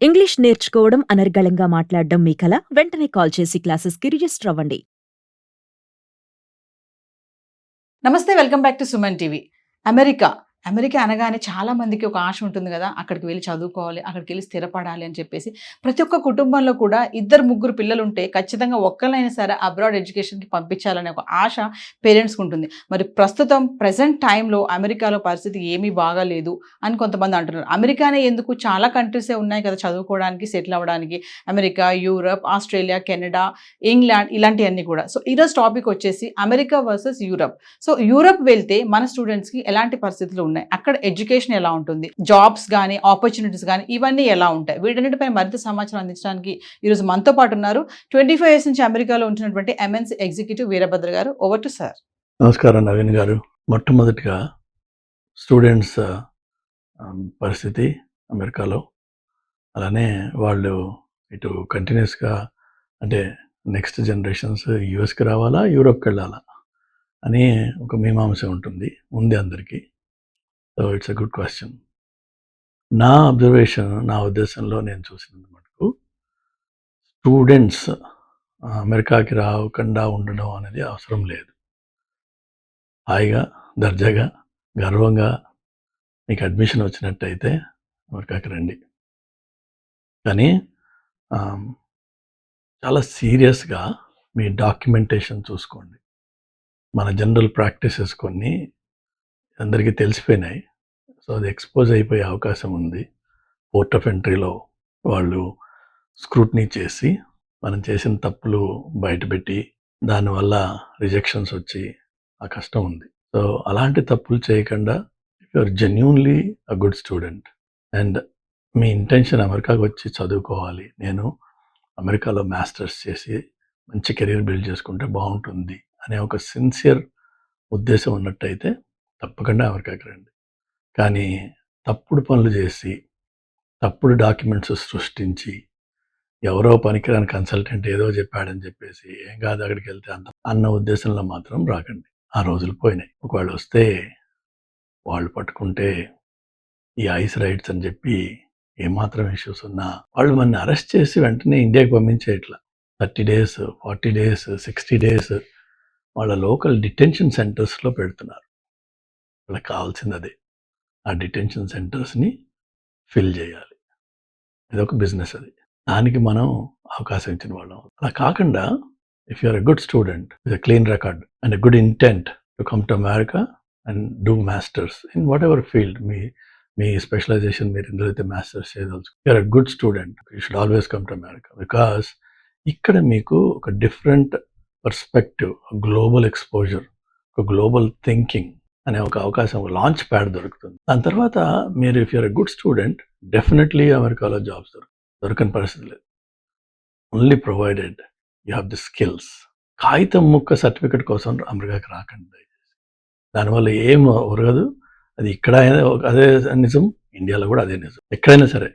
English నేర్చుకోవడం అనర్గళంగా మాట్లాడడం మీ కల? వెంటనే కాల్ చేసి క్లాసెస్‌కి రిజిస్టర్ అవ్వండి. నమస్తే. Welcome back to Suman TV. America. America అనగానే చాలా మందికి ఒక ఆశ ఉంటుంది గదా! అక్కడికి వెళ్లి చదువుకోవాలి, అక్కడికెళ్లి స్థిరపడాలి అని చెప్పేసి. ప్రతి ఒక్క కుటుంబంలో కూడా ఇద్దరు, ముగ్గురు పిల్లలుంటే ఖచ్చితంగా ఒక్కళ్ళనైనా సరే అబ్రాడ్ ఎడ్యుకేషన్‌కి పంపించాలనే ఒక ఆశ పేరెంట్స్‌కుంటుంది. మరి ప్రస్తుతం ప్రెజెంట్ టైమ్‌లో అమెరికాలో పరిస్థితి ఏమీ బాగాలేదు అని కొంతమంది అంటున్నారు. అమెరికానే ఎందుకు చాలా కంట్రీసే ఉన్నాయి కదా చదువుకోవడానికి, సెటిల్ అవ్వడానికి. America, Europe, Australia, Canada, England ఇలాంటియన్నీ కూడా. సో, ఈరోజు టాపిక్ వచ్చేసి America versus Europe. So, Europe వెళ్తే మన స్టూడెంట్స్‌కి ఎలాంటి పరిస్థితులు ఉన్నాయి? అక్కడ ఎడ్యుకేషన్ ఎలా ఉంటుంది? జాబ్స్ గాని, ఆపర్చునిటీస్ గాని ఇవన్నీ ఎలా ఉంటాయి? వీటన్నిటిపై మరింత సమాచారం అందించడానికి ఈరోజు మనతో పాటు ఉన్నారు. 25 ఇయర్స్ నుంచి అమెరికాలో ఉంటున్నటువంటి ఎంఎన్‌సి ఎగ్జిక్యూటివ్ వీరభద్ర గారు. Over to sir. నమస్కారం నవీన్ గారు. మొట్టమొదటిగా స్టూడెంట్స్ పరిస్థితి అమెరికాలో, అలానే వాళ్ళు ఇటు కంటిన్యూస్‌గా అంటే నెక్స్ట్ జనరేషన్స్ యూఎస్‌కి రావాలా, యూరోప్‌కెళ్ళాలా అని ఒక మీమాంస ఉంటుంది. ఉంది అందరికీ. So, it's a good question. నా అబ్జర్వేషన్, నా ఉద్దేశంలో నేను చూసినంత మటుకు స్టూడెంట్స్ అమెరికాకి రాకుండా ఉండడం అనేది అవసరం లేదు. హాయిగా, దర్జాగా, గర్వంగా మీకు అడ్మిషన్ వచ్చినట్టయితే అమెరికాకి రండి. కానీ చాలా సీరియస్‌గా మీ డాక్యుమెంటేషన్ చూసుకోండి. మన జనరల్ ప్రాక్టీసెస్ కొన్ని అందరికీ తెలిసిపోయినాయి. సో, అది ఎక్స్‌పోజ్ అయిపోయే అవకాశం ఉంది. పోర్ట్ ఆఫ్ ఎంట్రీలో వాళ్ళు స్క్రూటినీ చేసి, మనం చేసిన తప్పులు బయటపెట్టి, దానివల్ల రిజెక్షన్స్ వచ్చి ఆ కష్టం ఉంది. సో, అలాంటి తప్పులు చేయకుండా if you are genuinely a good student and మీ ఇంటెన్షన్ అమెరికాకి వచ్చి చదువుకోవాలి. నేను అమెరికాలో మాస్టర్స్ చేసి మంచి కెరీర్ బిల్డ్ చేసుకుంటే బాగుంటుంది అనే ఒక సిన్సియర్ ఉద్దేశం ఉన్నట్టయితే తప్పకుండా అమెరికాకి రండి. కానీ తప్పుడు పనులు చేసి, తప్పుడు డాక్యుమెంట్స్ సృష్టించి, ఎవరో పనికిరాని కన్సల్టెంట్ ఏదో చెప్పాడని చెప్పేసి ఏం కాదు అక్కడికి వెళ్తే అంత అన్న ఉద్దేశంలో మాత్రం రాకండి. ఆ రోజులు పోయినాయి. ఒకవేళ వస్తే వాళ్ళు పట్టుకుంటే ఈ ఐస్ రైడ్స్ అని చెప్పి ఏమాత్రం ఇష్యూస్ ఉన్నా వాళ్ళు మనల్ని అరెస్ట్ చేసి వెంటనే ఇండియాకి పంపించేయట్లా. 30 డేస్, 40 డేస్, 60 డేస్ వాళ్ళ లోకల్ డిటెన్షన్ సెంటర్స్‌లో పెడుతున్నారు. వాళ్ళకి కావాల్సింది అదే. ఆ డిటెన్షన్ సెంటర్స్‌ని ఫిల్ చేయాలి. ఇదొక బిజినెస్ అది. దానికి మనం అవకాశం ఇచ్చిన వాళ్ళం. అలా కాకుండా if you are a good student with a clean record and a good intent to come to America and do masters in whatever field మీ స్పెషలైజేషన్ మీరు ఎందులో అయితే మాస్టర్స్ చేయదలుచు you are a good student you should always come to America because ఇక్కడ మీకు ఒక different perspective, global exposure, ఒక global thinking అనే ఒక అవకాశం, ఒక లాంచ్ ప్యాడ్ దొరుకుతుంది. దాని తర్వాత మీరు if you're a good student definitely అమెరికాలో జాబ్స్ దొరకని పరిస్థితి లేదు. Only provided you have the skills. కాగితం ముక్క సర్టిఫికెట్ కోసం అమెరికాకి రాకండి దయచేసి. దానివల్ల ఏం ఒరగదు. అది ఇక్కడ అదే నిజం, ఇండియాలో కూడా అదే నిజం. ఎక్కడైనా సరే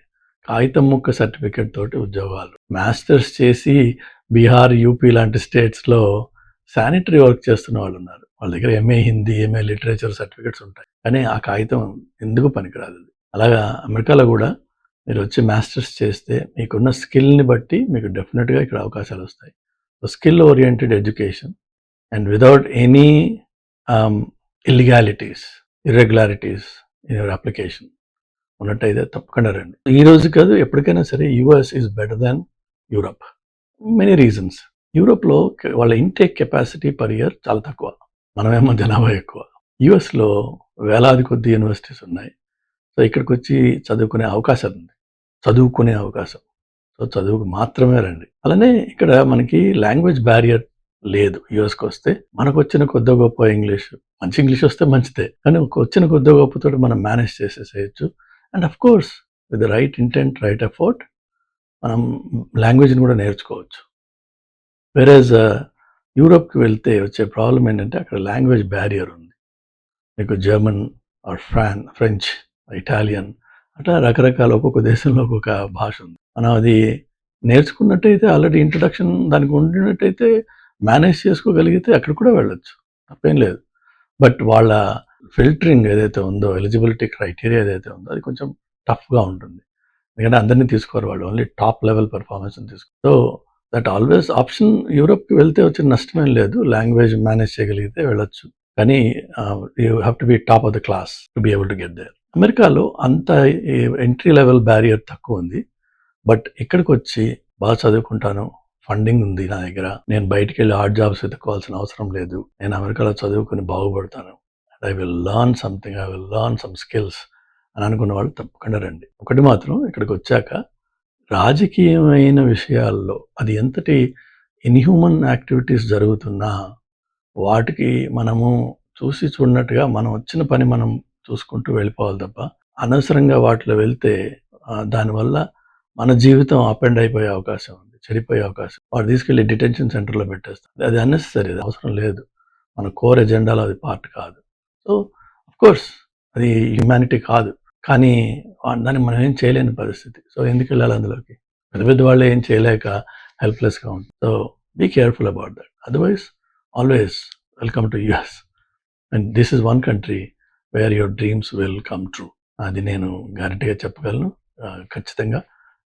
కాగితం ముక్క సర్టిఫికెట్ తోటి ఉద్యోగాలు. మాస్టర్స్ చేసి బీహార్, యూపీ లాంటి స్టేట్స్లో శానిటరీ వర్క్ చేస్తున్న వాళ్ళు ఉన్నారు. వాళ్ళ దగ్గర MA Hindi, MA literature certificates ఉంటాయి. కానీ ఆ కాగితం ఎందుకు పనికిరాదు. అలాగా అమెరికాలో కూడా మీరు వచ్చి మాస్టర్స్ చేస్తే మీకున్న స్కిల్ని బట్టి మీకు డెఫినెట్గా ఇక్కడ అవకాశాలు వస్తాయి. So, skill oriented education and without any illegalities, irregularities in your application ఉన్నట్టయితే తప్పకుండా రండి. ఈ రోజు కాదు, ఎప్పటికైనా సరే US is better than Europe. Many reasons. యూరోప్లో వాళ్ళ ఇంటేక్ కెపాసిటీ పర్ ఇయర్ చాలా తక్కువ, మనమేమో జనాభా ఎక్కువ. యూఎస్లో వేలాది కొద్ది యూనివర్సిటీస్ ఉన్నాయి. సో, ఇక్కడికి వచ్చి చదువుకునే అవకాశం ఉంది. సో, చదువుకు మాత్రమే రండి. అలానే ఇక్కడ మనకి లాంగ్వేజ్ బ్యారియర్ లేదు. యూఎస్కి వస్తే మనకు వచ్చిన కొద్ది గొప్ప ఇంగ్లీష్, మంచి ఇంగ్లీష్ వస్తే మంచిదే, కానీ వచ్చిన కొద్ది గొప్పతో మనం మేనేజ్ చేసేసేయచ్చు. And of course with the right intent, right effort మనం లాంగ్వేజ్ని కూడా నేర్చుకోవచ్చు. వేరేజ్ యూరోప్కి వెళ్తే వచ్చే ప్రాబ్లం ఏంటంటే అక్కడ లాంగ్వేజ్ బ్యారియర్ ఉంది. మీకు జర్మన్ ఆర్ ఫ్రెంచ్, ఇటాలియన్ అట్లా రకరకాల ఒక్కొక్క దేశంలో ఒక్కొక్క భాష ఉంది. మనం అది నేర్చుకున్నట్టయితే, ఆల్రెడీ ఇంట్రడక్షన్ దానికి ఉండినట్టయితే, మేనేజ్ చేసుకోగలిగితే అక్కడ కూడా వెళ్ళొచ్చు, తప్పేం లేదు. బట్ వాళ్ళ ఫిల్టరింగ్ ఏదైతే ఉందో, ఎలిజిబిలిటీ క్రైటీరియా ఏదైతే ఉందో అది కొంచెం టఫ్గా ఉంటుంది. ఎందుకంటే అందరినీ తీసుకోరు వాళ్ళు, ఓన్లీ టాప్ లెవెల్ పెర్ఫార్మెన్స్ తీసుకో. So that always option. యూరోప్కి వెళ్తే వచ్చిన నష్టమేం లేదు, లాంగ్వేజ్ మేనేజ్ చేయగలిగితే వెళ్ళొచ్చు. కానీ you have to be top of the class to be able to get there. అమెరికాలో అంత ఎంట్రీ లెవెల్ బ్యారియర్ తక్కువ ఉంది. బట్ ఇక్కడికి వచ్చి బాగా చదువుకుంటాను, ఫండింగ్ ఉంది నా దగ్గర, నేను బయటికి వెళ్ళి హార్డ్ జాబ్స్ వెతుక్కోవాల్సిన అవసరం లేదు, నేను అమెరికాలో చదువుకుని బాగుపడతాను, I will learn something, I will learn some skills అని అనుకున్న వాళ్ళు తప్పకుండా రండి. ఒకటి మాత్రం, ఇక్కడికి వచ్చాక రాజకీయమైన విషయాల్లో అది ఎంతటి ఇన్హ్యూమన్ యాక్టివిటీస్ జరుగుతున్నా వాటికి మనము చూసి చూడనట్టుగా మనం వచ్చిన పని మనం చూసుకుంటూ వెళ్ళిపోవాలి తప్ప అనవసరంగా వాటిలో వెళ్తే దానివల్ల మన జీవితం అప్ అండ్ అయిపోయే అవకాశం ఉంది, చెడిపోయే అవకాశం. వాడు తీసుకెళ్ళి డిటెన్షన్ సెంటర్లో పెట్టేస్తాం. అది అన్నెసరీ, అది అవసరం లేదు, మన కోర్ ఎజెండాలో అది పార్ట్ కాదు. సో కోర్స్ అది హ్యుమానిటీ కాదు, కానీ దాన్ని మనం ఏం చేయలేని పరిస్థితి. సో ఎందుకు వెళ్ళాలి అందులోకి? పెద్ద పెద్ద వాళ్ళు ఏం చేయలేక హెల్ప్లెస్గా ఉంటుంది. So be careful about that. Otherwise always welcome to US, and this is one country where your dreams will come true. అది నేను గ్యారంటీగా చెప్పగలను, ఖచ్చితంగా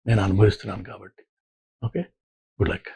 నేను అనుభవిస్తున్నాను కాబట్టి. Okay, good luck.